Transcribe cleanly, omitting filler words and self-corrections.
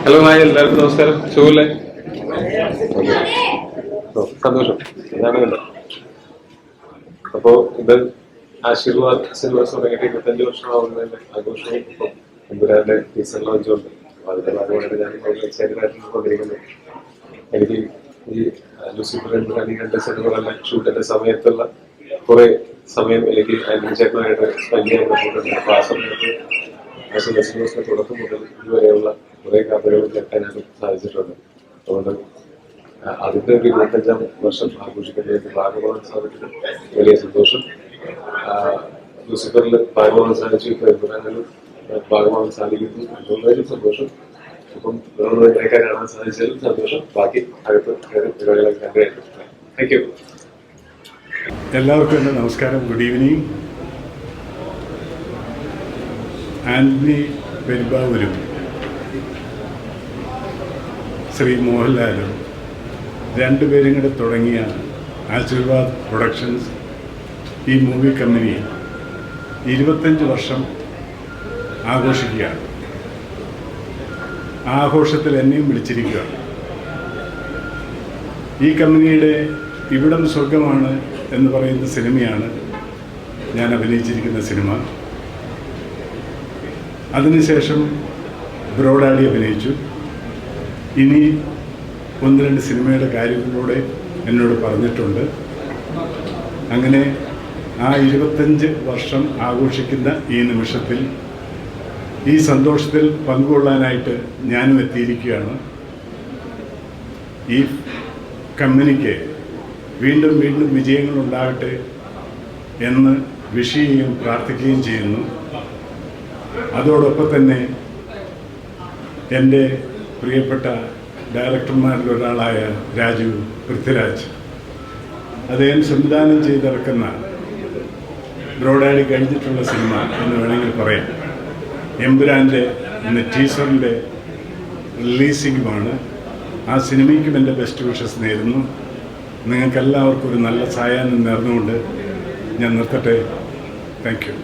Hello hi, എല്ലാവർക്കും നമസ്കാരം. സുഖല്ലേ? സന്തോഷം. എന്താണ് വേണ്ടത്? അപ്പോ ഇത് ആശീർവാദ് സിനിമാസ് തുടങ്ങിയിട്ട് 25 വർഷമാവുന്നതിന്റെ ആഘോഷവും ഇപ്പം എമ്പുരാന്റെ ടീസർ ലോഞ്ചുണ്ട്. അപ്പൊ അതിന്റെ ഭാഗമായിട്ട് ഞാൻ എക്സൈറ്റഡ് ആയിട്ട് കൊണ്ടിരിക്കുന്നത്. എനിക്ക് ഈ ലൂസിഫർ എമ്പുരാൻ ഈ 2 സിനിമകളുടെ ഷൂട്ടിന്റെ സമയത്തുള്ള കുറെ സമയം എനിക്ക് ചേട്ടനായിട്ട് സ്പെൻഡ് ചെയ്യാൻ പറ്റിയിട്ടുണ്ട്. അപ്പൊ ആ സമയത്ത് സിനിമസിന്റെ തുടക്കം മുതൽ ഇതുവരെയുള്ള കുറെ കഥകൾ കേൾക്കാനായിട്ട് സാധിച്ചിട്ടുണ്ട്. അതുകൊണ്ട് അതിന്റെ ഒരു 25-ാം വർഷം ആഘോഷിക്കുന്നതിന് ഭാഗമാകാൻ സാധിക്കുന്നത് വലിയ സന്തോഷം. ലൂസിഫറിൽ ഭാഗമാകാൻ സാധിച്ചു, ഇപ്പൊ എമ്പുരാനിലും ഭാഗമാകാൻ സാധിക്കുന്നു എന്നുള്ളതിലും സന്തോഷം. അപ്പം നിങ്ങളൊക്കെ കാണാൻ സാധിച്ചതിലും സന്തോഷം. ബാക്കി അകത്ത് പരിപാടികളൊക്കെ കണ്ടായിട്ട് താങ്ക് യു. എല്ലാവർക്കും എൻ്റെ നമസ്കാരം. Good evening. ആന്റണി പെരുമ്പാവൂരും ശ്രീ മോഹൻലാലും രണ്ടുപേരും കൂടെ തുടങ്ങിയ ആശീർവാദ് പ്രൊഡക്ഷൻസ് ഈ മൂവി കമ്പനി 25 വർഷം ആഘോഷിക്കുകയാണ്. ആ ആഘോഷത്തിൽ എന്നെയും വിളിച്ചിരിക്കുകയാണ്. ഈ കമ്പനിയുടെ ഇവിടം സ്വർഗമാണ് എന്ന് പറയുന്ന സിനിമയാണ് ഞാൻ അഭിനയിച്ചിരിക്കുന്ന സിനിമ. അതിനുശേഷം ബ്രോഡാഡി അഭിനയിച്ചു. ഇനി 1-2 സിനിമയുടെ കാര്യങ്ങളിലൂടെ എന്നോട് പറഞ്ഞിട്ടുണ്ട്. അങ്ങനെ ആ 25 വർഷം ആഘോഷിക്കുന്ന ഈ നിമിഷത്തിൽ ഈ സന്തോഷത്തിൽ പങ്കുകൊള്ളാനായിട്ട് ഞാനും എത്തിയിരിക്കുകയാണ്. ഈ കമ്പനിക്ക് വീണ്ടും വീണ്ടും വിജയങ്ങളുണ്ടാകട്ടെ എന്ന് വിഷ് ചെയ്യുകയും പ്രാർത്ഥിക്കുകയും ചെയ്യുന്നു. അതോടൊപ്പം തന്നെ എൻ്റെ പ്രിയപ്പെട്ട ഡയറക്ടർമാരിലൊരാളായ രാജീവ് പൃഥ്വിരാജ്, അദ്ദേഹം സംവിധാനം ചെയ്തിറക്കുന്ന ബ്രോഡാഡി കഴിഞ്ഞിട്ടുള്ള സിനിമ എന്ന് വേണമെങ്കിൽ പറയാം. എമ്പുരാൻ്റെ ടീസറിൻ്റെ റിലീസിങ്ങുമാണ്. ആ സിനിമയ്ക്കും എൻ്റെ ബെസ്റ്റ് വിഷസ് നേരുന്നു. നിങ്ങൾക്കെല്ലാവർക്കും ഒരു നല്ല സായാഹ്നം നേർന്നുകൊണ്ട് ഞാൻ നിർത്തട്ടെ. Thank you.